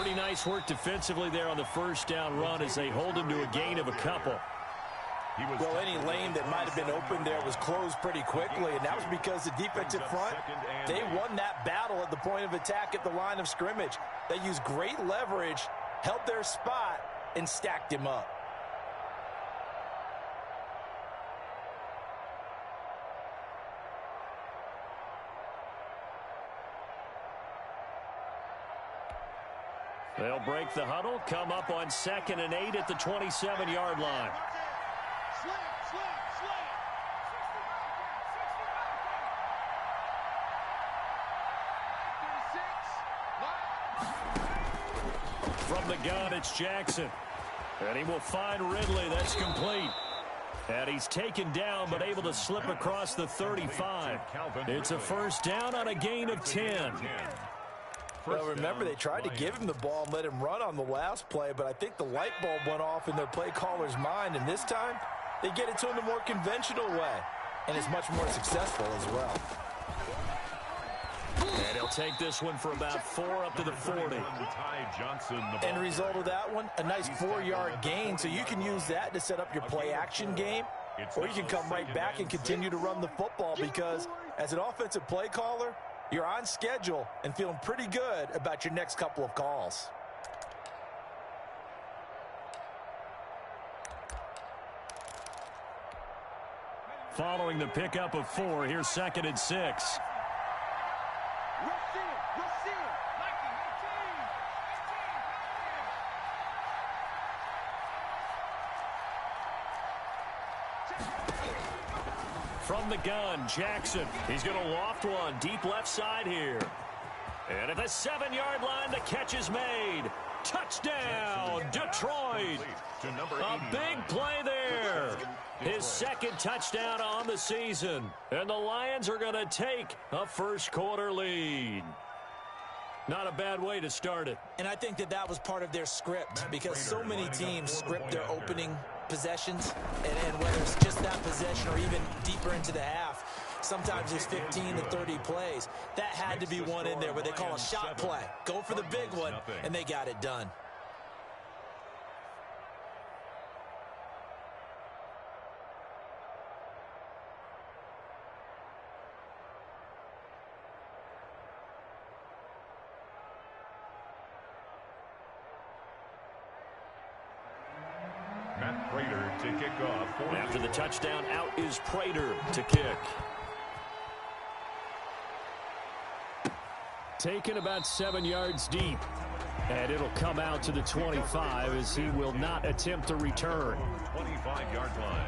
Pretty nice work defensively there on the first down run as they hold him to a gain of a couple. Well, any lane that might have been open there was closed pretty quickly, and that was because the defensive front, they won that battle at the point of attack at the line of scrimmage. They used great leverage, held their spot, and stacked him up. They'll break the huddle, come up on 2nd and 8 at the 27-yard line. From the gun, it's Jackson. And he will find Ridley. That's complete. And he's taken down, but able to slip across the 35. It's a first down on a gain of 10. Well, remember, they tried to give him the ball and let him run on the last play, but I think the light bulb went off in their play caller's mind, and this time they get it to him the more conventional way, and it's much more successful as well. And he'll take this one for about 4 up to the 40. End result of that one, a nice 4-yard gain, so you can use that to set up your play-action game, or you can come right back and continue to run the football because as an offensive play caller, you're on schedule and feeling pretty good about your next couple of calls. Following the pickup of 4, here's 2nd and 6. From the gun, Jackson. He's going to loft one deep left side here. And at the 7-yard line, the catch is made. Touchdown, Detroit. A big play there. His 2nd touchdown on the season. And the Lions are going to take a first-quarter lead. Not a bad way to start it. And I think that was part of their script because so many teams script their opening possessions, and whether it's just that possession or even deeper into the half, sometimes there's 15 to 30 plays. That had to be one in there where they call a shot play. Go for the big one, and they got it done. Prater to kick off. After the touchdown, out is Prater to kick. Taken about 7 yards deep. And it'll come out to the 25 as he will not attempt to return. 25-yard line.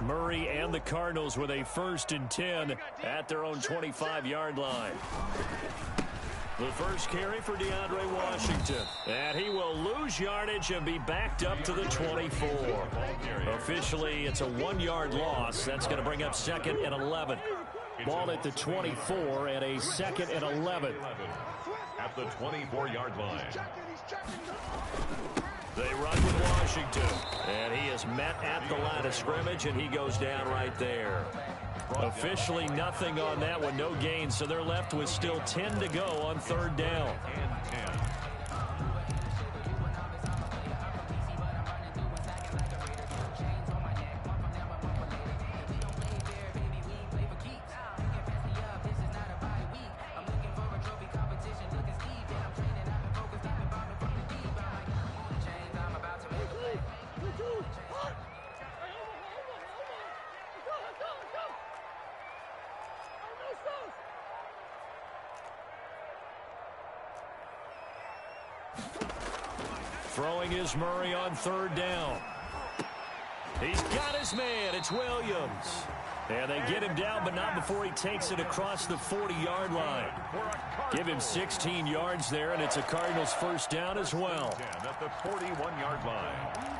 Murray and the Cardinals with a 1st and 10 at their own 25-yard line. The first carry for DeAndre Washington. And he will lose yardage and be backed up to the 24. Officially, it's a 1-yard loss. That's going to bring up 2nd and 11. Ball at the 24 and a 2nd and 11. At the 24-yard line. They run with Washington, and he is met at the line of scrimmage, and he goes down right there. Officially nothing on that one, no gain, so they're left with still 10 to go on 3rd down. Throwing is Murray on 3rd down. He's got his man. It's Williams. And they get him down, but not before he takes it across the 40-yard line. Give him 16 yards there, and it's a Cardinals first down as well. At the 41-yard line.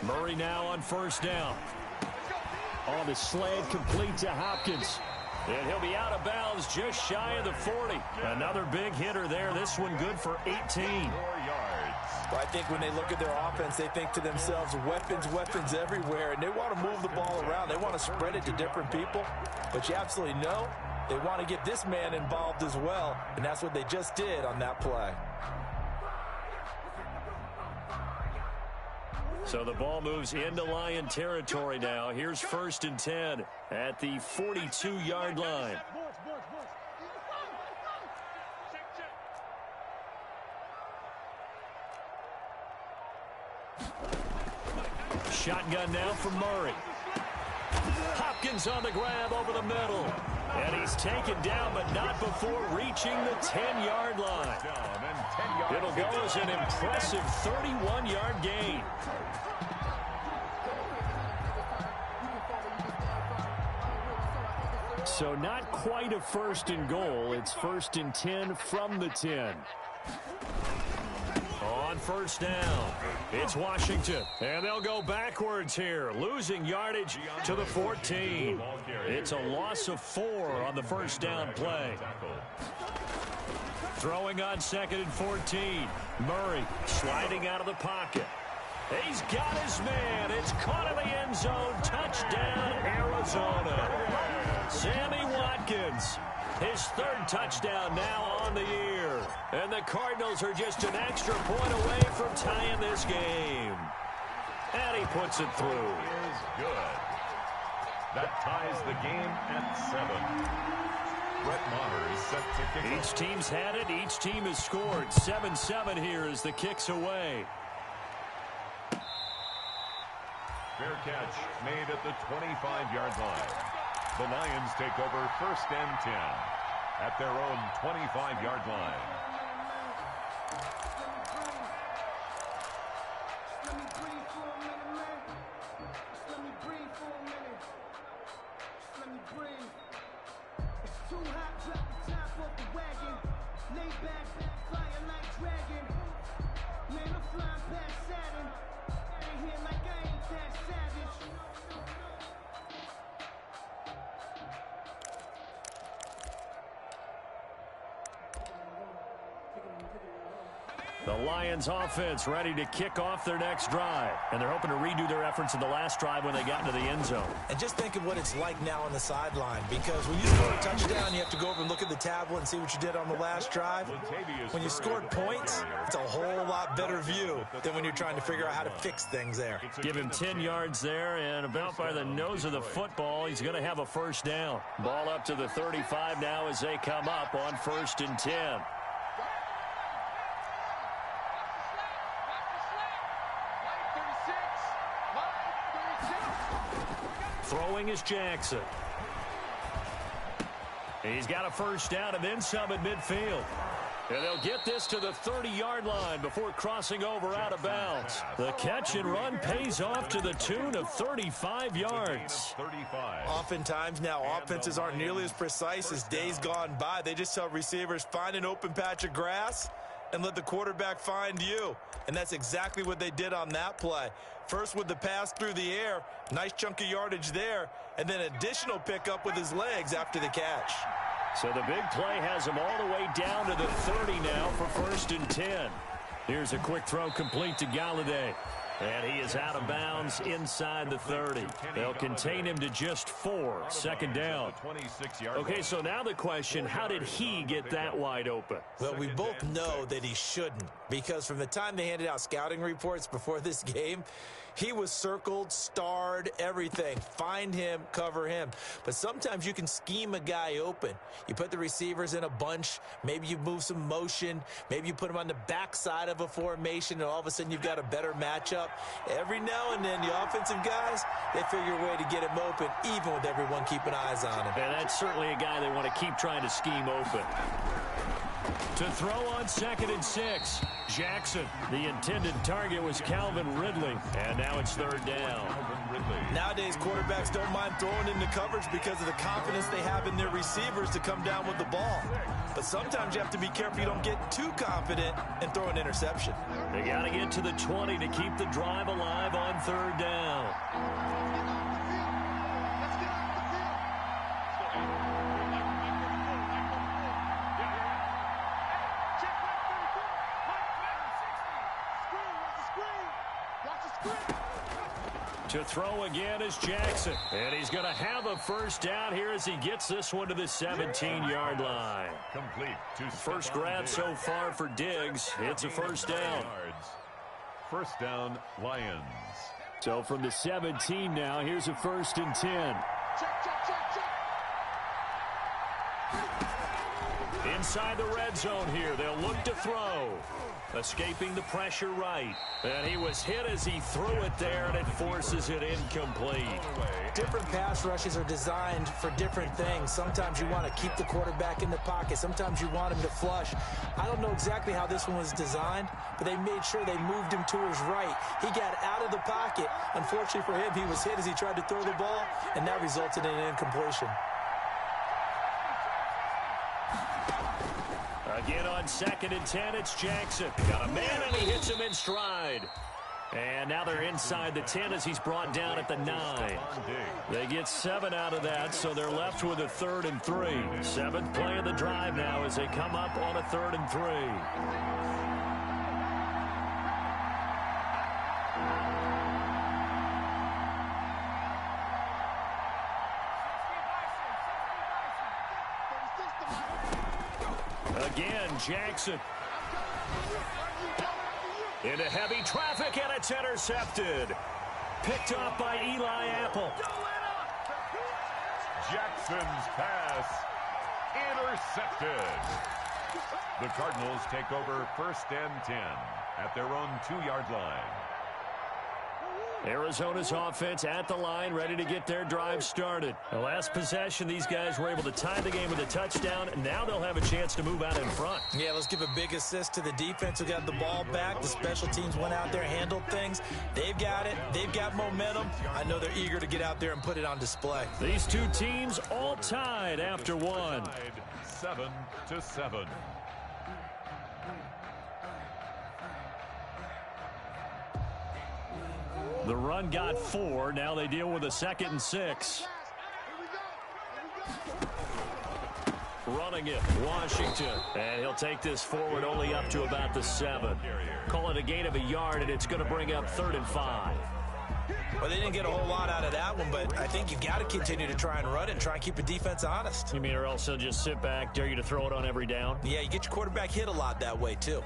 Murray now on first down. On the slant, complete to Hopkins. And he'll be out of bounds just shy of the 40. Another big hitter there. This one good for 18. 4 yards. Well, I think when they look at their offense, they think to themselves, weapons everywhere, and they want to move the ball around. They want to spread it to different people. But you absolutely know they want to get this man involved as well, and that's what they just did on that play. So the ball moves into Lion territory now. Here's 1st and 10 at the 42-yard line. Shotgun now from Murray. Hopkins on the grab over the middle. And he's taken down, but not before reaching the 10-yard line. It'll go as an impressive 31-yard gain. So not quite a 1st and goal. It's 1st and 10 from the 10. On first down, it's Washington. And they'll go backwards here, losing yardage to the 14. It's a loss of 4 on the first down play. Throwing on 2nd and 14. Murray sliding out of the pocket. He's got his man. It's caught in the end zone. Touchdown, Arizona. Sammy Watkins, his 3rd touchdown now on the year. And the Cardinals are just an extra point away from tying this game. And he puts it through. Is good. That ties the game at 7. Brett Maher is set to kick off. Each team's had it. Each team has scored. 7-7 here as the kick's away. Fair catch made at the 25-yard line. The Lions take over 1st and 10 at their own 25-yard line. The Lions offense ready to kick off their next drive. And they're hoping to redo their efforts in the last drive when they got into the end zone. And just think of what it's like now on the sideline, because when you score a touchdown, you have to go over and look at the tablet and see what you did on the last drive. When you scored points, it's a whole lot better view than when you're trying to figure out how to fix things there. Give him 10 yards there, and about by the nose of the football, he's going to have a first down. Ball up to the 35 now as they come up on 1st and 10. Throwing is Jackson. He's got a first down and then some at midfield. And they'll get this to the 30-yard line before crossing over out of bounds. The catch and run pays off to the tune of 35 yards. Oftentimes now, offenses aren't nearly as precise as days gone by. They just tell receivers, find an open patch of grass and let the quarterback find you. And that's exactly what they did on that play. First with the pass through the air, nice chunk of yardage there, and then additional pickup with his legs after the catch. So the big play has him all the way down to the 30 now for 1st and 10. Here's a quick throw complete to Galladay. And he is out of bounds inside the 30. They'll contain him to just 4. 2nd down. Okay, so now the question, how did he get that wide open? Well, we both know that he shouldn't, because from the time they handed out scouting reports before this game, He was circled, starred, everything. Find him, cover him. But sometimes you can scheme a guy open. You put the receivers in a bunch. Maybe you move some motion. Maybe you put them on the backside of a formation, and all of a sudden you've got a better matchup. Every now and then, the offensive guys, they figure a way to get him open, even with everyone keeping eyes on him. And that's certainly a guy they want to keep trying to scheme open. To throw on 2nd and 6. Jackson. The intended target was Calvin Ridley. And now it's 3rd down. Nowadays, quarterbacks don't mind throwing into coverage because of the confidence they have in their receivers to come down with the ball. But sometimes you have to be careful you don't get too confident and throw an interception. They got to get to the 20 to keep the drive alive on 3rd down. To throw again is Jackson. And he's going to have a 1st down here as he gets this one to the 17-yard line. Complete to First grab so far for Diggs. It's a 1st down. 1st down, Lions. So from the 17 now, here's a 1st and 10. Inside the red zone here. They'll look to throw. Escaping the pressure right. And he was hit as he threw it there, and it forces it incomplete. Different pass rushes are designed for different things. Sometimes you want to keep the quarterback in the pocket. Sometimes you want him to flush. I don't know exactly how this one was designed, but they made sure they moved him to his right. He got out of the pocket. Unfortunately for him, he was hit as he tried to throw the ball, and that resulted in an incompletion. Again on 2nd and 10, it's Jackson. Got a man, and he hits him in stride. And now they're inside the 10 as he's brought down at the 9. They get 7 out of that, so they're left with a 3rd and 3. 7th play of the drive now as they come up on a 3rd and 3. Again, Jackson. Into heavy traffic, and it's intercepted. Picked off by Eli Apple. Jackson's pass intercepted. The Cardinals take over 1st and 10 at their own 2-yard line. Arizona's offense at the line, ready to get their drive started. The last possession, these guys were able to tie the game with a touchdown, and now they'll have a chance to move out in front. Yeah, let's give a big assist to the defense who got the ball back. The special teams went out there, handled things. They've got it. They've got momentum. I know they're eager to get out there and put it on display. These two teams all tied after one. 7-7. The run got 4. Now they deal with a 2nd and 6. Running it, Washington. And he'll take this forward only up to about the 7. Call it a gain of a yard, and it's going to bring up 3rd and 5. Well, they didn't get a whole lot out of that one, but I think you've got to continue to try and run it and try and keep the defense honest. You mean or else they'll just sit back, dare you to throw it on every down? Yeah, you get your quarterback hit a lot that way, too.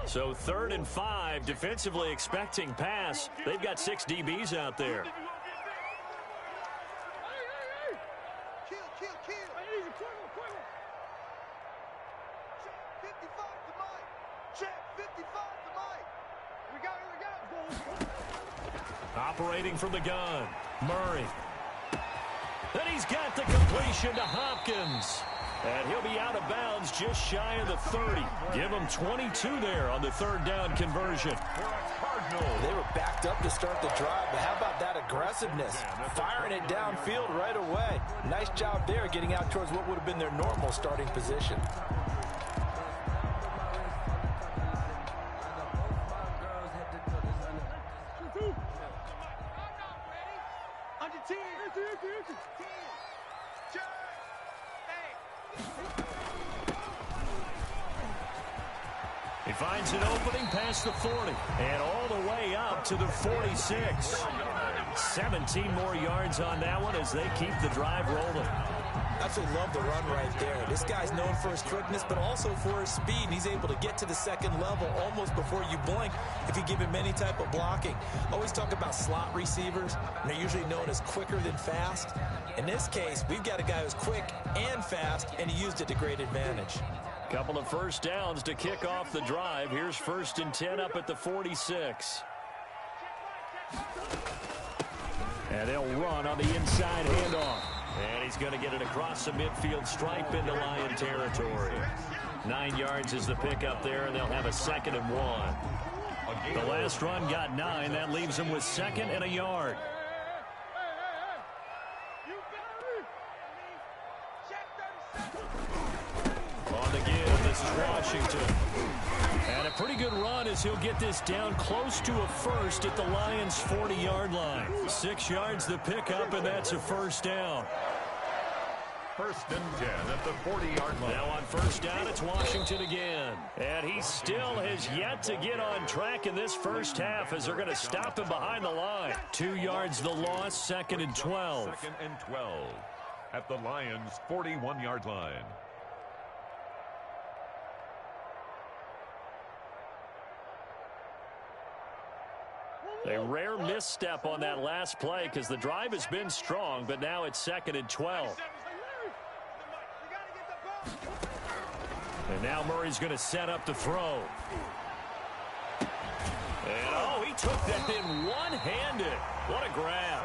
So 3rd and 5, defensively expecting pass. They've got 6 DBs out there. Operating from the gun, Murray. Then he's got the completion to Hopkins. And he'll be out of bounds just shy of the 30. Give him 22 there on the 3rd down conversion. They were backed up to start the drive, but how about that aggressiveness? Firing it downfield right away. Nice job there getting out towards what would have been their normal starting position. He finds an opening past the 40 and all the way up to the 46. 17 more yards on that one as they keep the drive rolling. Absolutely love the run right there. This guy's known for his quickness, but also for his speed. And he's able to get to the second level almost before you blink if you give him any type of blocking. Always talk about slot receivers, and they're usually known as quicker than fast. In this case, we've got a guy who's quick and fast, and he used it to great advantage. Couple of first downs to kick off the drive. Here's 1st and 10 up at the 46. And they'll run on the inside handoff. And he's going to get it across the midfield stripe into Lion territory. 9 yards is the pickup there, and they'll have a 2nd and 1. The last run got 9. That leaves them with 2nd and a yard. On the give, this is Washington. And a pretty good run as he'll get this down close to a first at the Lions' 40-yard line. 6 yards the pickup, and that's a first down. 1st and 10 at the 40-yard line. Now on first down, it's Washington again. And he still has yet to get on track in this first half as they're going to stop him behind the line. 2 yards the loss, 2nd and 12. 2nd and 12 at the Lions' 41-yard line. A rare misstep on that last play because the drive has been strong, but now it's 2nd and 12. And now Murray's going to set up the throw. And, oh, he took that in one-handed. What a grab.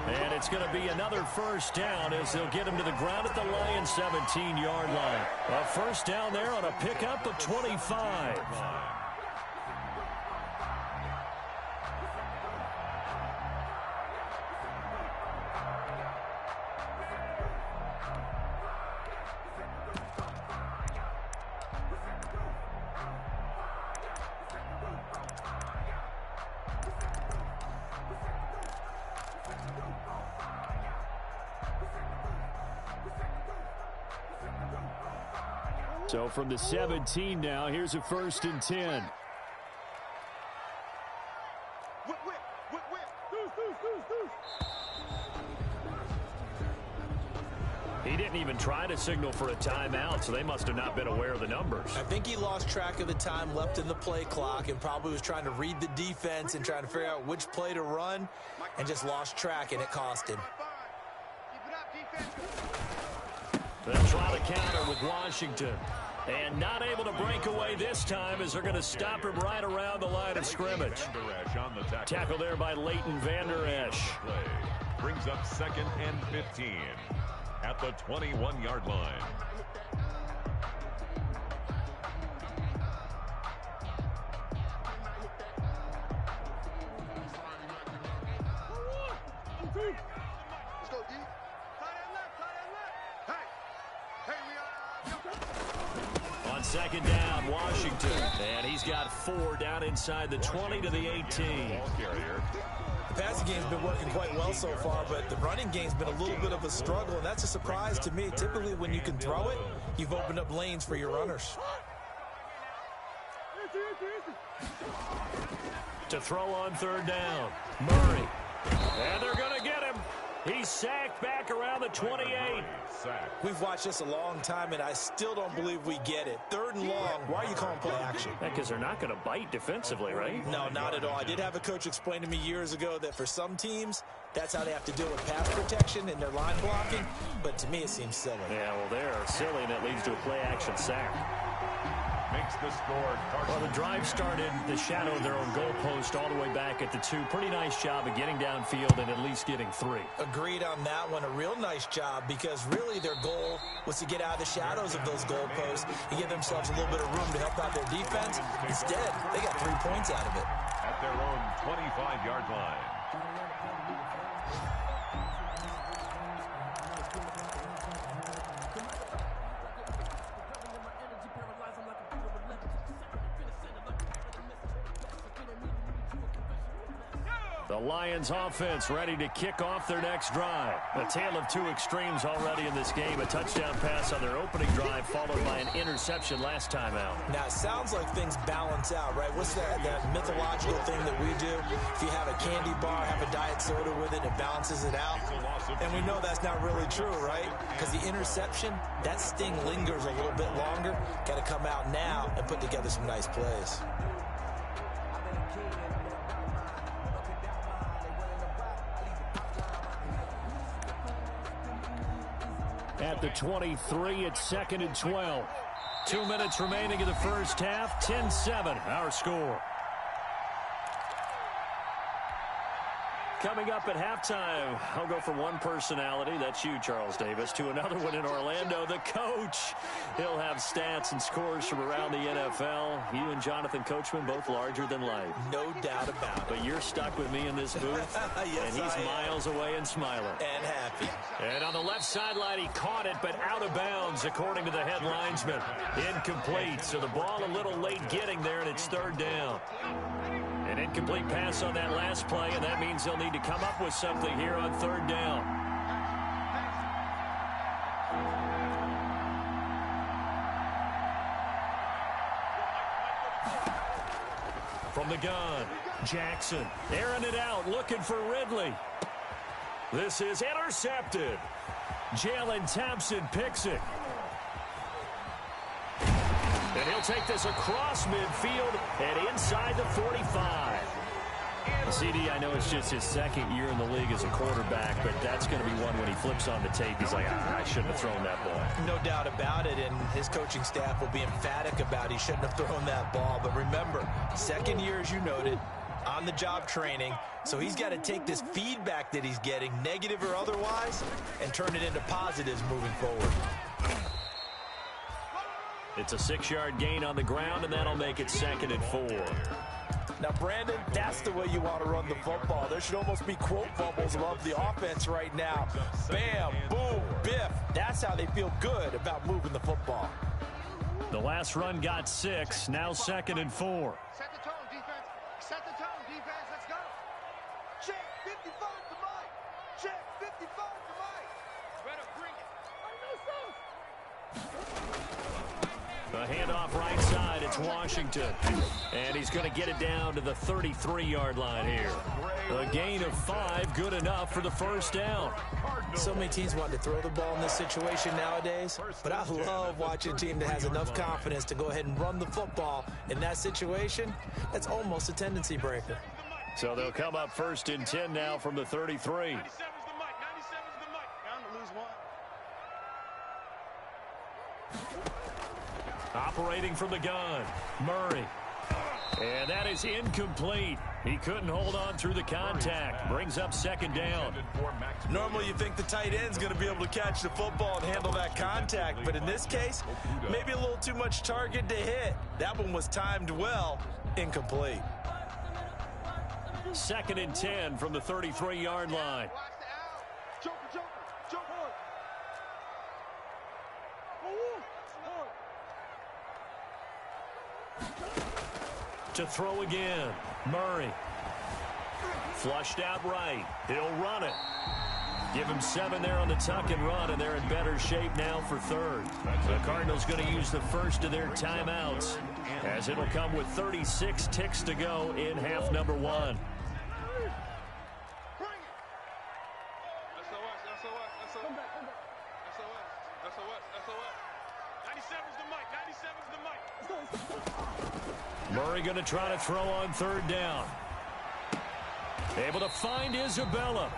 And it's going to be another first down as they'll get him to the ground at the Lions' 17-yard line. A first down there on a pickup of 25. So from the 17 now, here's a 1st and 10. He didn't even try to signal for a timeout, so they must have not been aware of the numbers. I think he lost track of the time left in the play clock and probably was trying to read the defense and trying to figure out which play to run and just lost track, and it cost him. They'll try to counter with Washington. And not able to break away this time as they're going to stop him right around the line of scrimmage. Tackle there by Leighton Vander Esch. Brings up 2nd and 15 at the 21-yard line. On 2nd down, Washington. And he's got 4 down inside the 20 to the 18. The passing game's been working quite well so far, but the running game's been a little bit of a struggle, and that's a surprise to me. Typically, when you can throw it, you've opened up lanes for your runners. To throw on 3rd down, Murray. And they're going to get him. He's sacked back around the 28. We've watched this a long time, and I still don't believe we get it. 3rd and long, why are you calling play action? Because they're not going to bite defensively, right? No, not at all. I did have a coach explain to me years ago that for some teams, that's how they have to deal with pass protection and their line blocking, but to me it seems silly. Yeah, well, they're silly, and it leads to a play-action sack. Makes the score. Well, the drive started the shadow of their own goalpost all the way back at the 2. Pretty nice job of getting downfield and at least getting 3. Agreed on that one. A real nice job because really their goal was to get out of the shadows of those goalposts and give themselves a little bit of room to help out their defense. Instead, they got 3 points out of it. At their own 25-yard line. The Lions offense ready to kick off their next drive. A tale of two extremes already in this game. A touchdown pass on their opening drive followed by an interception last time out. Now, it sounds like things balance out, right? What's that mythological thing that we do? If you have a candy bar, have a diet soda with it, it balances it out. And we know that's not really true, right? Because the interception, that sting lingers a little bit longer. Got to come out now and put together some nice plays. At the 23, it's 2nd and 12. 2 minutes remaining in the first half. 10-7, our score. Coming up at halftime, I'll go from one personality, that's you, Charles Davis, to another one in Orlando, the coach. He'll have stats and scores from around the NFL. You and Jonathan Coachman, both larger than life. No doubt about it. But you're stuck with me in this booth, yes, and he's miles away and smiling. And happy. And on the left sideline, he caught it, but out of bounds, according to the head linesman. Incomplete, so the ball a little late getting there, and it's 3rd down. An incomplete pass on that last play, and that means they'll need to come up with something here on 3rd down. From the gun, Jackson airing it out, looking for Ridley. This is intercepted. Jalen Thompson picks it. And he'll take this across midfield and inside the 45. CD, I know it's just his 2nd year in the league as a quarterback, but that's going to be one when he flips on the tape. He's like, I shouldn't have thrown that ball. No doubt about it, and his coaching staff will be emphatic about he shouldn't have thrown that ball. But remember, 2nd year, as you noted, on-the-job training, so he's got to take this feedback that he's getting, negative or otherwise, and turn it into positives moving forward. It's a 6-yard gain on the ground, and that'll make it 2nd and 4. Now, Brandon, that's the way you want to run the football. There should almost be quote bubbles above the offense right now. Bam, boom, biff. That's how they feel good about moving the football. The last run got 6, now 2nd and 4. Set the tone, defense. Set the tone, defense. Let's go. Check 55 to Mike. Check 55 to Mike. Better bring it. A handoff right side. It's Washington. And he's going to get it down to the 33-yard line here. A gain of 5, good enough for the 1st down. So many teams want to throw the ball in this situation nowadays, but I love watching a team that has enough confidence to go ahead and run the football. In that situation, that's almost a tendency breaker. So they'll come up 1st and 10 now from the 33. 97's the mic. 97's the mic. Bound to lose one. Operating from the gun, Murray. And that is incomplete. He couldn't hold on through the contact. Brings up 2nd down. Normally you think the tight end's going to be able to catch the football and handle that contact, but in this case, maybe a little too much target to hit. That one was timed well, incomplete. 2nd and 10 from the 33-yard line. Watch the out. Joker, Joker. Joker. To throw again, Murray. Flushed out right. He'll run it. Give him 7 there on the tuck and run, and they're in better shape now for 3rd. The Cardinals going to use the first of their timeouts, as it'll come with 36 ticks to go in half number 1. Murray going to try to throw on 3rd down. Able to find Isabella.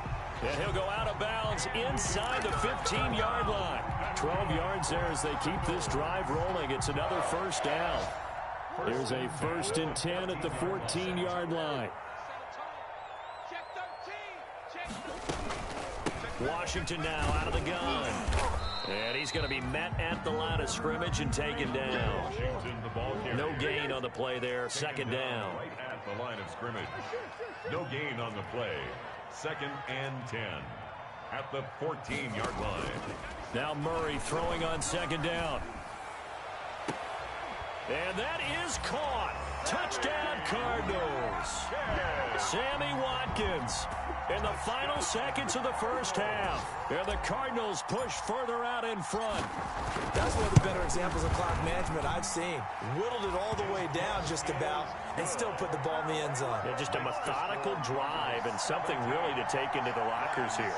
And he'll go out of bounds inside the 15-yard line. 12 yards there as they keep this drive rolling. It's another 1st down. There's a 1st and 10 at the 14-yard line. Washington now out of the gun. And he's going to be met at the line of scrimmage and taken down. No gain on the play there. 2nd down. Right at the line of scrimmage. No gain on the play. 2nd and 10 at the 14-yard line. Now Murray throwing on 2nd down. And that is caught. Touchdown, Cardinals. Sammy Watkins in the final seconds of the first half. And the Cardinals push further out in front. That's one of the better examples of clock management I've seen. Whittled it all the way down just about and still put the ball in the end zone. Yeah, just a methodical drive and something really to take into the lockers here.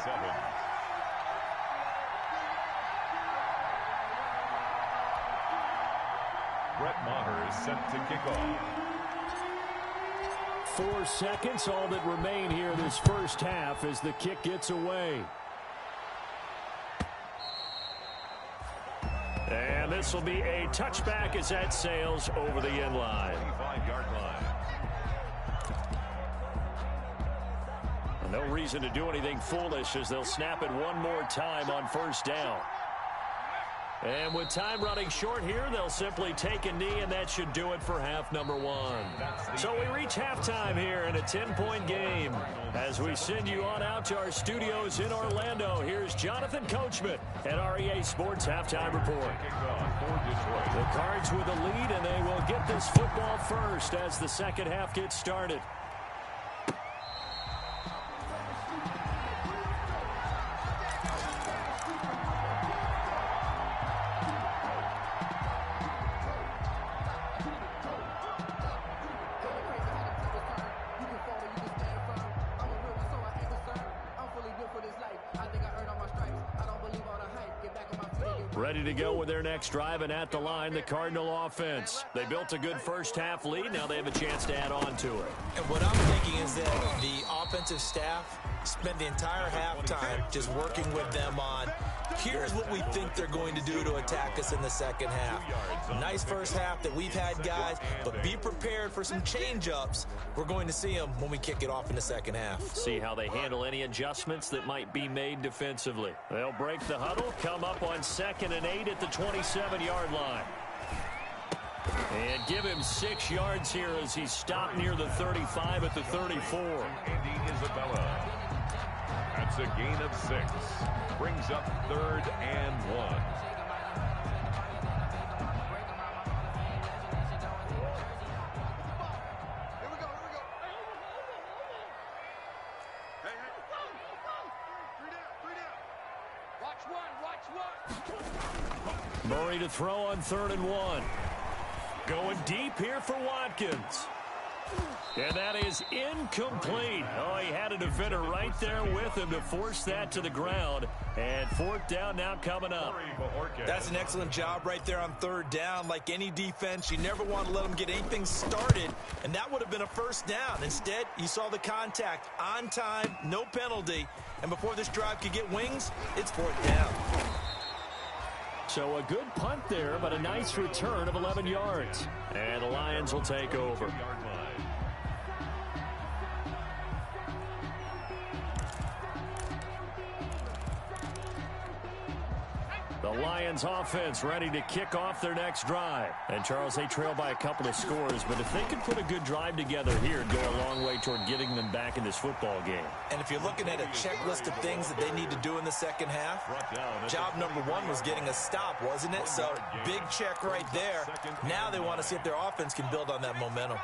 Brett Maher is set to kick off. 4 seconds, all that remain here this first half as the kick gets away. And this will be a touchback as that sails over the end line. 25-yard line. No reason to do anything foolish as they'll snap it one more time on first down. And with time running short here, they'll simply take a knee, and that should do it for half number 1. So we reach halftime here in a 10-point game. As we send you on out to our studios in Orlando, here's Jonathan Coachman at REA Sports Halftime Report. The Cards with a lead, and they will get this football first as the second half gets started. Ready to go with their next drive, and at the line, the Cardinal offense. They built a good first half lead. Now they have a chance to add on to it. And what I'm thinking is that the offensive staff spent the entire halftime just working with them on, here's what we think they're going to do to attack us in the second half. Nice first half that we've had, guys, but be prepared for some change-ups. We're going to see them when we kick it off in the second half. See how they handle any adjustments that might be made defensively. They'll break the huddle, come up on 2nd and 8 at the 27-yard line. And give him 6 yards here as he's stopped near the 35 at the 34. Andy Isabella. That's a gain of 6. Brings up 3rd and 1. Here we go. Hey. 3 down. Watch one. Murray to throw on 3rd and 1. Going deep here for Watkins. And that is incomplete. Oh, he had a defender right there with him to force that to the ground. And 4th down now coming up. That's an excellent job right there on 3rd down. Like any defense, you never want to let them get anything started, and that would have been a first down. Instead, you saw the contact on time, no penalty, and before this drive could get wings, it's 4th down. So a good punt there, but a nice return of 11 yards. And the Lions will take over. The Lions offense ready to kick off their next drive. And Charles, they trail by a couple of scores, but if they could put a good drive together here, it'd go a long way toward getting them back in this football game. And if you're looking at a checklist of things that they need to do in the second half, job number 1 was getting a stop, wasn't it? So big check right there. Now they want to see if their offense can build on that momentum.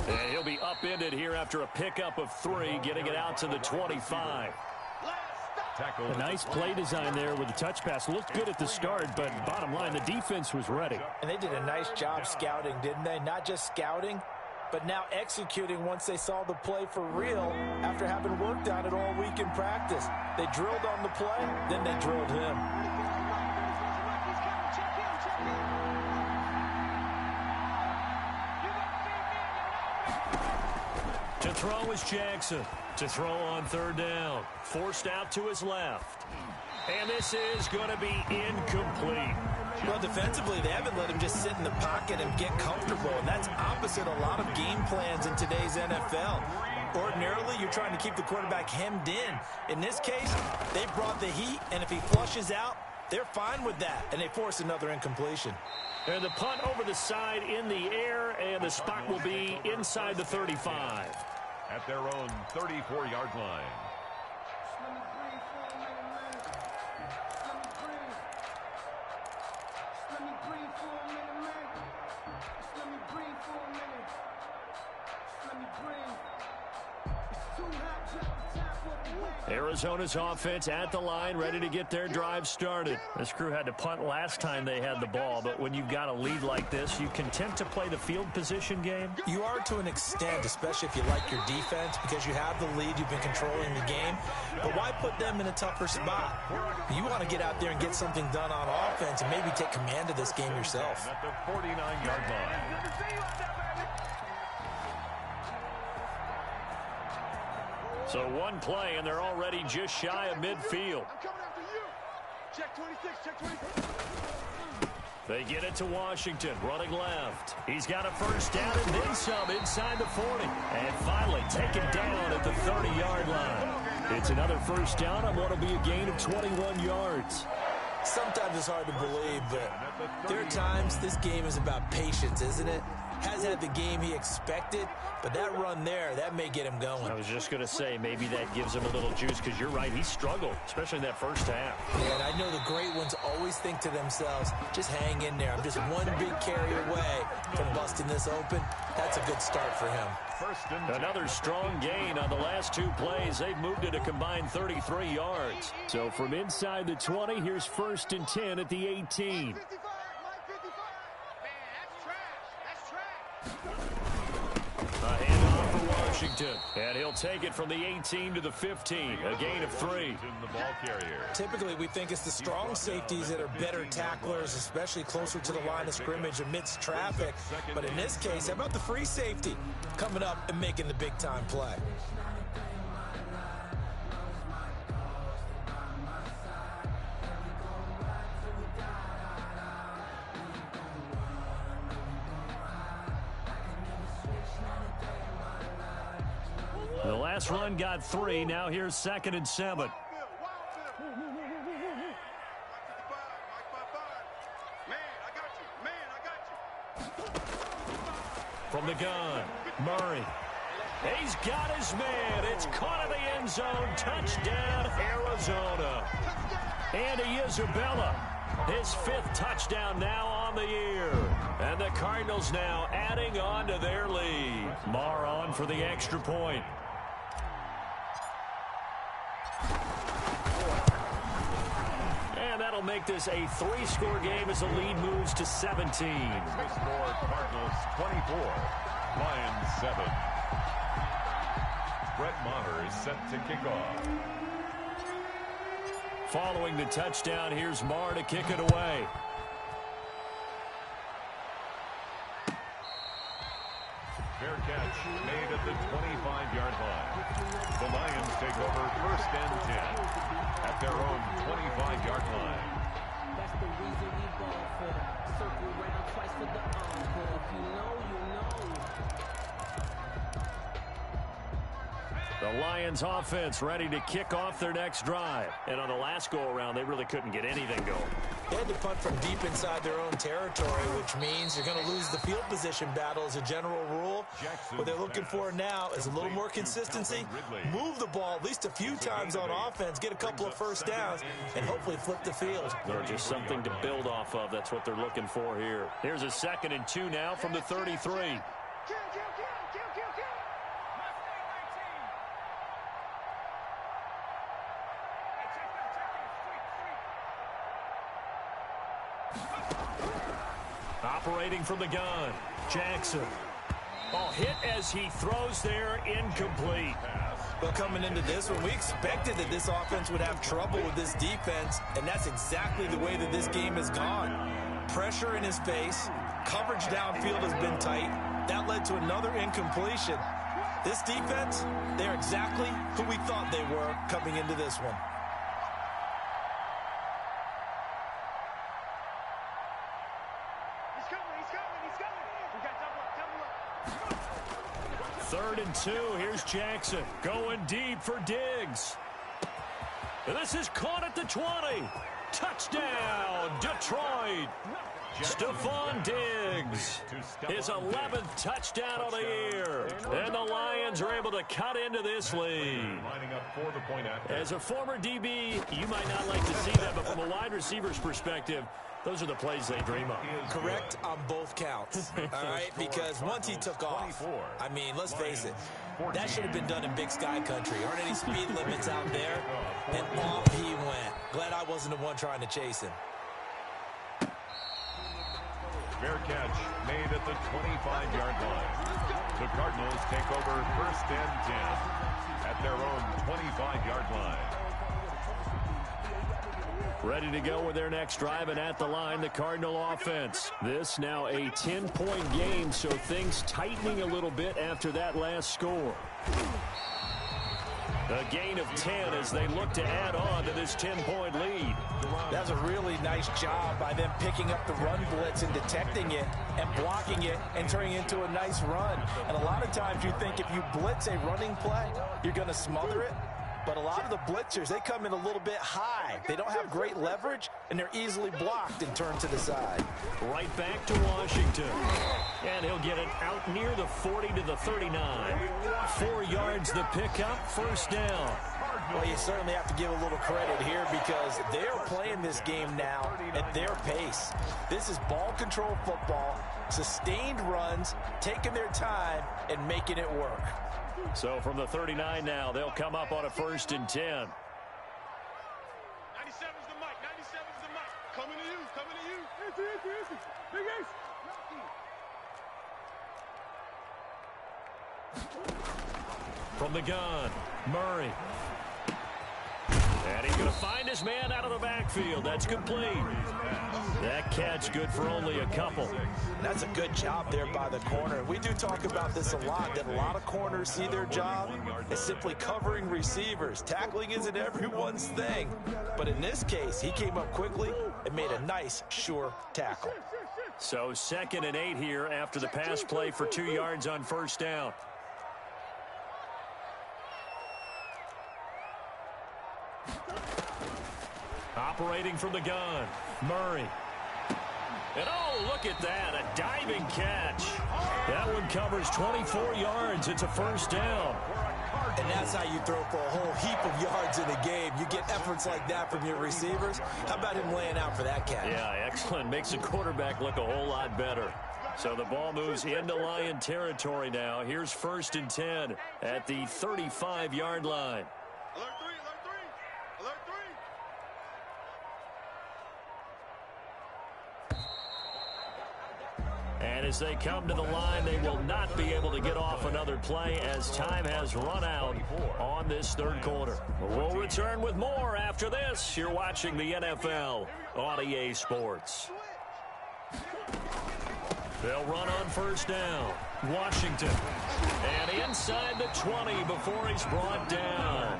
And he'll be upended here after a pickup of 3, getting it out to the 25. A nice play design there with the touch pass. Looked good at the start, but bottom line, the defense was ready. And they did a nice job scouting, didn't they? Not just scouting, but now executing once they saw the play for real after having worked on it all week in practice. They drilled on the play, then they drilled him. To throw is Jackson. To throw on 3rd down. Forced out to his left. And this is going to be incomplete. Well, defensively, they haven't let him just sit in the pocket and get comfortable, and that's opposite a lot of game plans in today's NFL. Ordinarily, you're trying to keep the quarterback hemmed in. In this case, they brought the heat, and if he flushes out, they're fine with that, and they force another incompletion. And the punt over the side in the air, and the spot will be inside the 35. At their own 34-yard line. Arizona's offense at the line, ready to get their drive started. This crew had to punt last time they had the ball, but when you've got a lead like this, you content to play the field position game? You are to an extent, especially if you like your defense, because you have the lead, you've been controlling the game. But why put them in a tougher spot? You want to get out there and get something done on offense and maybe take command of this game yourself. At the 49-yard line. So one play, and they're already just shy of midfield. I'm coming after you. Check 26, check 26. They get it to Washington, running left. He's got a first down and then some inside the 40. And finally taken down at the 30-yard line. It's another first down on what will be a gain of 21 yards. Sometimes it's hard to believe, but there are times this game is about patience, isn't it? Hasn't had the game he expected, but that run there, that may get him going. I was just going to say, maybe that gives him a little juice, because you're right, he struggled, especially in that first half. Yeah, and I know the great ones always think to themselves, just hang in there. I'm just one big carry away from busting this open. That's a good start for him. Another strong gain on the last two plays. They've moved it a combined 33 yards. So from inside the 20, here's 1st and 10 at the 18. A handoff for Washington, and he'll take it from the 18 to the 15, a gain of 3. Typically, we think it's the strong safeties that are better tacklers, especially closer to the line of scrimmage amidst traffic. But in this case, how about the free safety coming up and making the big-time play? The last run got 3. Now here's 2nd and 7. From the gun, Murray. He's got his man. It's caught in the end zone. Touchdown, Arizona. Andy Isabella, his 5th touchdown now on the year. And the Cardinals now adding on to their lead. Marr on for the extra point. And that'll make this a 3-score game as the lead moves to 17. They score Cardinals 24, Lions 7. Brett Maher is set to kick off. Following the touchdown, here's Marr to kick it away. Fair catch made at the 25-yard line. The Lions take over 1st and 10 at their own 25-yard line. That's the reason we ball for. Circle round twice for the encore. If you know, you know. The Lions offense ready to kick off their next drive. And on the last go-around, they really couldn't get anything going. They had to punt from deep inside their own territory, which means you're going to lose the field position battle as a general rule. What they're looking for now is a little more consistency, move the ball at least a few times on offense, get a couple of first downs, and hopefully flip the field. They're just something to build off of. That's what they're looking for here. Here's a 2nd and 2 now from the 33. Operating from the gun, Jackson. Ball hit as he throws there, incomplete. Well, coming into this one, we expected that this offense would have trouble with this defense, and that's exactly the way that this game has gone. Pressure in his face, coverage downfield has been tight. That led to another incompletion. This defense, they're exactly who we thought they were coming into this one. Third and 2. Here's Jackson going deep for Diggs. And this is caught at the 20. Touchdown, Detroit. Stephon Diggs, his 11th touchdown of the year. And the Lions are able to cut into this lead. As a former DB, you might not like to see that, but from a wide receiver's perspective, those are the plays they dream of. Correct on both counts, all right? Because once he took off, I mean, let's face it, that should have been done in Big Sky country. Aren't any speed limits out there? And off he went. Glad I wasn't the one trying to chase him. Fair catch made at the 25-yard line. The Cardinals take over 1st and 10 at their own 25-yard line. Ready to go with their next drive, and at the line, the Cardinal offense. This now a 10-point game, so things tightening a little bit after that last score. A gain of 10 as they look to add on to this 10-point lead. That was a really nice job by them picking up the run blitz and detecting it and blocking it and turning it into a nice run. And a lot of times you think if you blitz a running play, you're going to smother it. But a lot of the blitzers, they come in a little bit high. They don't have great leverage, and they're easily blocked and turned to the side. Right back to Washington. And he'll get it out near the 40 to the 39. 4 yards the pickup, 1st down. Well, you certainly have to give a little credit here because they're playing this game now at their pace. This is ball control football, sustained runs, taking their time, and making it work. So from the 39 now, they'll come up on a 1st and 10. 97's the mic. 97's the mic. Coming to you. Coming to you. Big Ace. From the gun, Murray. And he's going to find his man out of the backfield. That's complete. That catch good for only a couple. That's a good job there by the corner. We do talk about this a lot, that a lot of corners see their job as simply covering receivers. Tackling isn't everyone's thing. But in this case, he came up quickly and made a nice, sure tackle. So 2nd and 8 here after the pass play for 2 yards on 1st down. Operating from the gun, Murray. And oh, look at that, a diving catch. That one covers 24 yards. It's a 1st down. And that's how you throw for a whole heap of yards in a game. You get efforts like that from your receivers. How about him laying out for that catch? Yeah, excellent. Makes the quarterback look a whole lot better. So the ball moves into Lion territory now. Here's 1st and 10 at the 35-yard line. Alert 3. Alert 3. Alert 3. And as they come to the line, they will not be able to get off another play as time has run out on this 3rd quarter. We'll return with more after this. You're watching the NFL on EA Sports. They'll run on 1st down. Washington. And inside the 20 before he's brought down.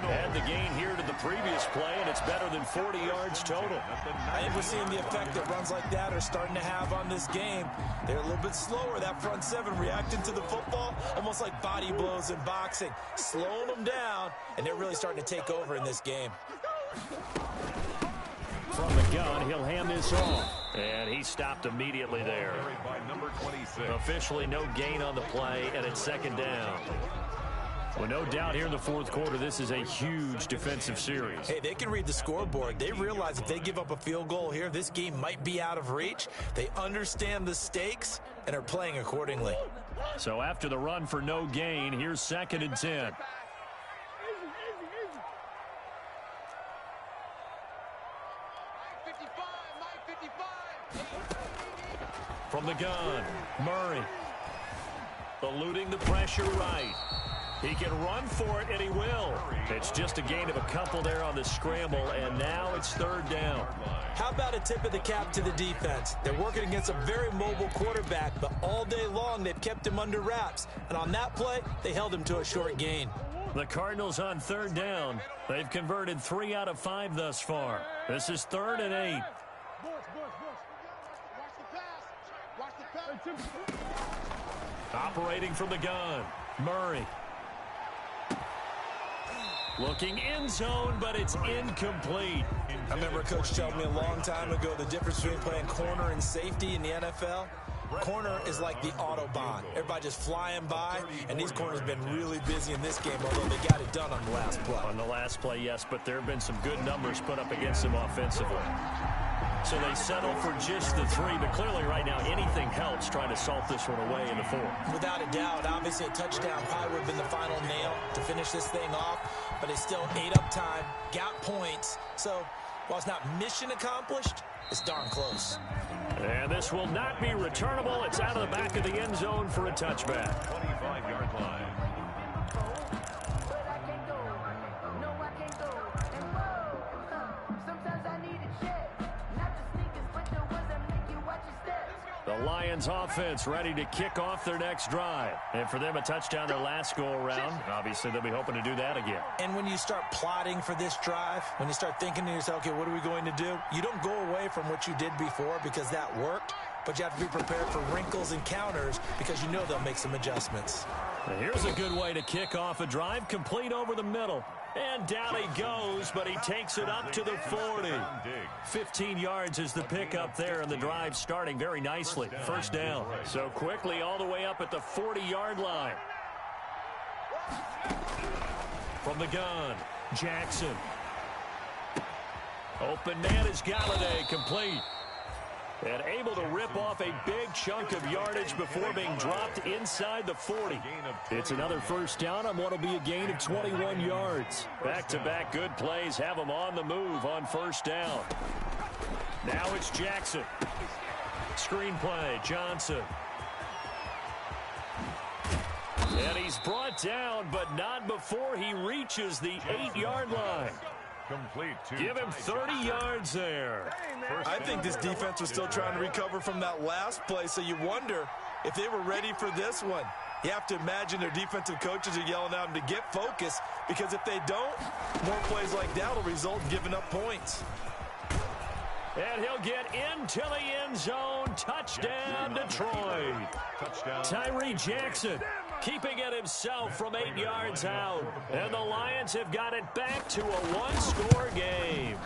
And the gain here to the previous play, and it's better than 40 yards total. I think we're seeing the effect that runs like that are starting to have on this game. They're a little bit slower, that front 7 reacting to the football, almost like body blows in boxing, slowing them down, and they're really starting to take over in this game. From the gun, he'll hand this off. And he stopped immediately there. Officially no gain on the play, and it's 2nd down. Well, no doubt here in the 4th quarter, this is a huge defensive series. Hey, they can read the scoreboard. They realize if they give up a field goal here, this game might be out of reach. They understand the stakes and are playing accordingly. So after the run for no gain, here's 2nd and 10. From the gun, Murray. Eluding the pressure right. He can run for it, and he will. It's just a gain of a couple there on the scramble, and now it's 3rd down. How about a tip of the cap to the defense? They're working against a very mobile quarterback, but all day long they've kept him under wraps. And on that play, they held him to a short gain. The Cardinals on 3rd down. They've converted 3 out of 5 thus far. This is 3rd and 8. Operating from the gun, Murray. Looking end zone, but it's incomplete. I remember a coach telling me a long time ago the difference between playing corner and safety in the NFL. Corner is like the Autobahn. Everybody just flying by, and these corners have been really busy in this game, although they got it done on the last play. On the last play, yes, but there have been some good numbers put up against them offensively. So they settle for just the 3, but clearly right now anything helps trying to salt this one away in the 4th. Without a doubt, obviously a touchdown probably would have been the final nail to finish this thing off, but they still ate up time, got points. So while it's not mission accomplished, it's darn close. And this will not be returnable. It's out of the back of the end zone for a touchback. 25-yard line. The Lions offense ready to kick off their next drive. And for them, a touchdown their last go-around. Obviously, they'll be hoping to do that again. And when you start plotting for this drive, when you start thinking to yourself, okay, what are we going to do? You don't go away from what you did before because that worked, but you have to be prepared for wrinkles and counters because you know they'll make some adjustments. And here's a good way to kick off a drive, complete over the middle. And down he goes, but he takes it up to the 40. 15 yards is the pickup there, and the drive starting very nicely. First down. So quickly all the way up at the 40-yard line. From the gun, Jackson. Open man is Galladay, complete. And able to rip off a big chunk of yardage before being dropped inside the 40. It's another first down on what will be a gain of 21 yards. Back-to-back good plays have them on the move on first down. Now it's Jackson. Screenplay, Johnson. And he's brought down, but not before he reaches the 8-yard line. Complete to Give him 30 yards there. I think this defense was still trying to recover from that last play, so you wonder if they were ready for this one. You have to imagine their defensive coaches are yelling at them to get focused, because if they don't, more plays like that will result in giving up points. And he'll get into the end zone. Touchdown, Detroit. touchdown. Tyree Jackson keeping it himself from 8 yards out. And the Lions have got it back to a one-score game.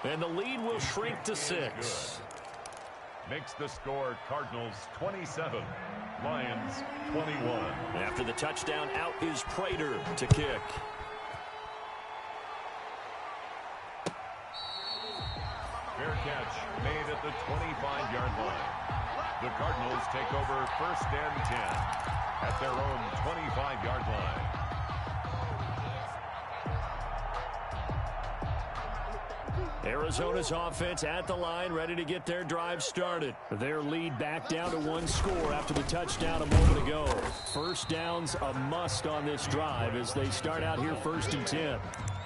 And the lead will shrink to 6. Makes the score Cardinals 27, Lions 21. After the touchdown, out is Prater to kick. Fair catch made at the 25-yard line. The Cardinals take over first and 10 at their own 25-yard line. Arizona's offense at the line, ready to get their drive started. Their lead back down to one score after the touchdown a moment ago. First down's a must on this drive as they start out here first and 10.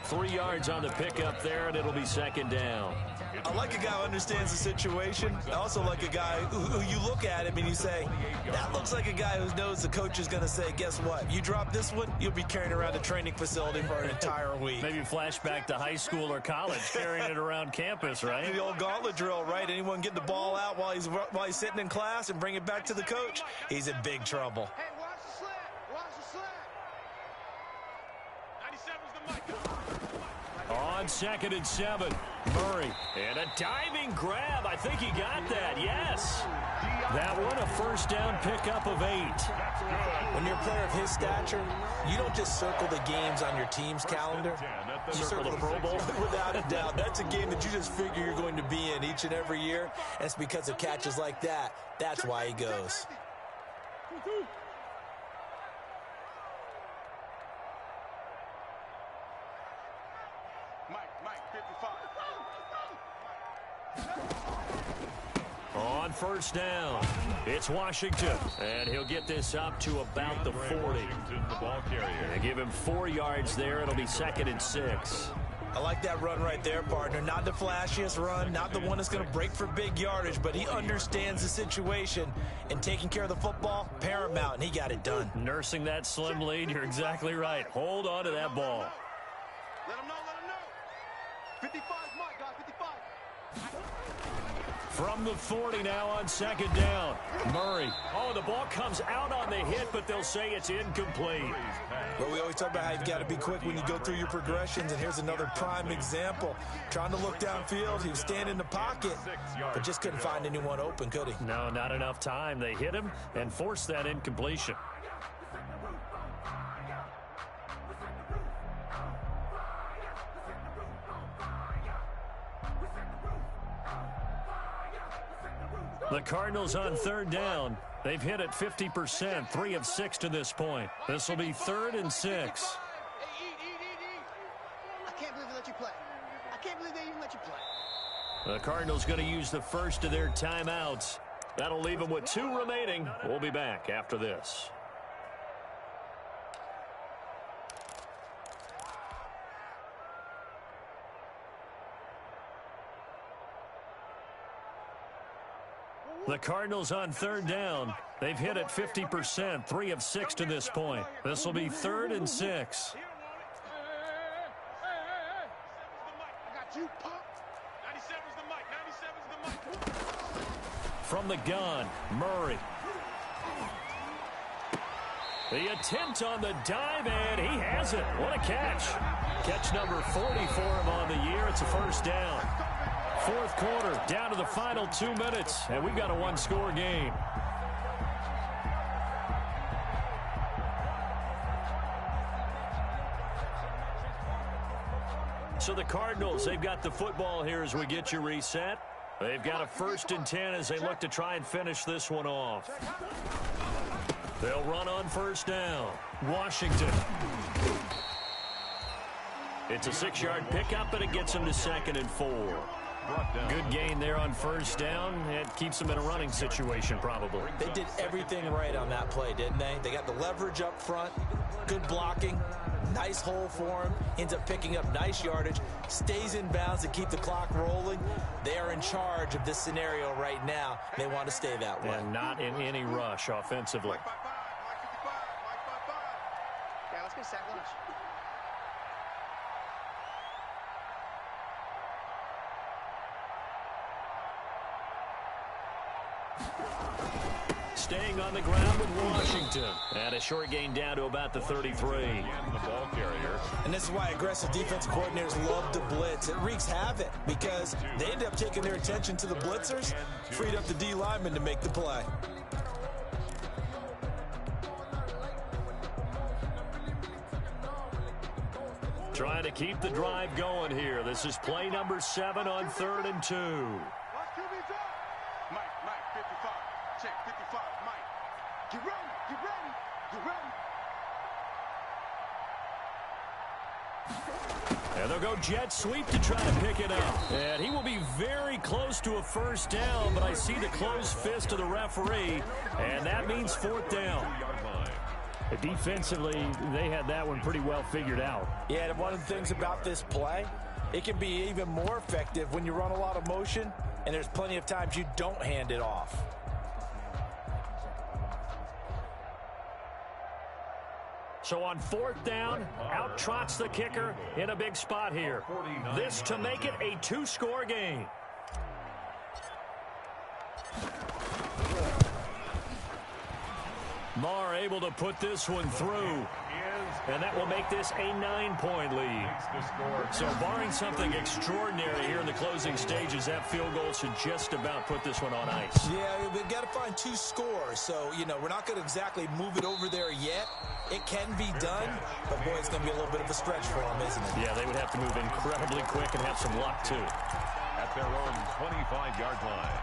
3 yards on the pickup there, and it'll be second down. I like a guy who understands the situation. I also like a guy who you look at him and you say, that looks like a guy who knows the coach is going to say, guess what? You drop this one, you'll be carrying around a training facility for an entire week. Maybe flashback to high school or college, carrying it around campus, right? The old gauntlet drill, right? Anyone get the ball out while he's sitting in class and bring it back to the coach? He's in big trouble. Hey, watch the slant. Watch the slant. 97's the mic. On 2nd and 7, Murray. And a diving grab. I think he got that, yes. That one, a first down pickup of 8. When you're a player of his stature, you don't just circle the games on your team's calendar. You circle the Pro Bowl. Without a doubt. That's a game that you just figure you're going to be in each and every year. And it's because of catches like that. That's why he goes. On first down, it's Washington. And he'll get this up to about the 40. The ball carrier. And give him 4 yards there. It'll be 2nd and 6. I like that run right there, partner. Not the flashiest run, not the one that's going to break for big yardage, but he understands the situation, and taking care of the football, paramount, and he got it done. Nursing that slim lead, you're exactly right. Hold on to that ball. Let him know, let him know. 55 is Mike, guys, 55. From the 40 now on second down. Murray. Oh, the ball comes out on the hit, but they'll say it's incomplete. Well, we always talk about how you've got to be quick when you go through your progressions, and here's another prime example. Trying to look downfield, he was standing in the pocket, but just couldn't find anyone open, could he? No, not enough time. They hit him and forced that incompletion. The Cardinals on third down. They've hit it 50%, 3 of 6 to this point. This will be 3rd and 6. Hey, I can't believe they let you play. I can't believe they even let you play. The Cardinals going to use the first of their timeouts. That'll leave them with 2 remaining. We'll be back after this. The Cardinals on third down. They've hit it 50%, 3 of 6 to this point. This will be 3rd and 6. From the gun, Murray. The attempt on the dive, and he has it. What a catch. Catch number 40 for him on the year. It's a first down. 4th quarter, down to the final 2 minutes, and we've got a 1-score game. So the Cardinals, they've got the football here as we get you reset. They've got a 1st and 10 as they look to try and finish this one off. They'll run on first down. Washington. It's a 6-yard pickup, and it gets them to 2nd and 4. Good gain there on first down. It keeps them in a running situation, probably. They did everything right on that play, didn't they? They got the leverage up front, good blocking, nice hole for him, ends up picking up nice yardage, stays in bounds to keep the clock rolling. They are in charge of this scenario right now. They want to stay that way. And not in any rush offensively. Okay, let's get sack lunch. Staying on the ground with Washington. And a short gain down to about the 33. The ball carrier. And this is why aggressive defensive coordinators love to blitz. It wreaks havoc because they end up taking their attention to the blitzers, freed up the D lineman to make the play. Trying to keep the drive going here. This is play number 7 on 3rd and 2. Mike, 55. Check, 55, Mike. Get ready, get ready, get ready. And they'll go jet sweep to try to pick it up. And he will be very close to a first down, but I see the closed fist of the referee, and that means 4th down. Defensively, they had that one pretty well figured out. Yeah, and one of the things about this play, it can be even more effective when you run a lot of motion, and there's plenty of times you don't hand it off. So on 4th down, out trots the kicker in a big spot here. This to make it a 2-score game. Marr able to put this one through. And that will make this a 9-point lead. So barring something extraordinary here in the closing stages, that field goal should just about put this one on ice. Yeah, we've got to find 2 scores. So, we're not going to exactly move it over there yet. It can be done, but boy, it's going to be a little bit of a stretch for them, isn't it? Yeah, they would have to move incredibly quick and have some luck, too. At their own 25-yard line.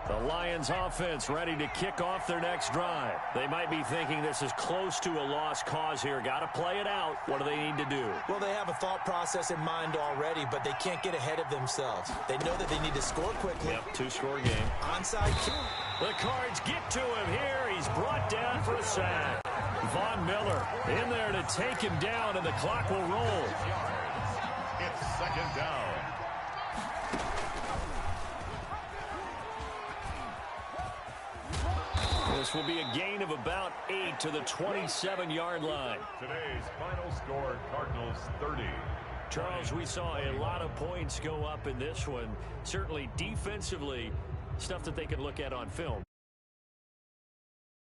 The Lions offense ready to kick off their next drive. They might be thinking this is close to a lost cause here. Got to play it out. What do they need to do? Well, they have a thought process in mind already, but they can't get ahead of themselves. They know that they need to score quickly. Yep, 2-score game. Onside kick. The Cards get to him here. He's brought down for a sack. Von Miller in there to take him down, and the clock will roll. It's 2nd down. This will be a gain of about 8 to the 27-yard line. Today's final score, Cardinals 30, Charles, we saw a lot of points go up in this one. Certainly defensively, stuff that they can look at on film.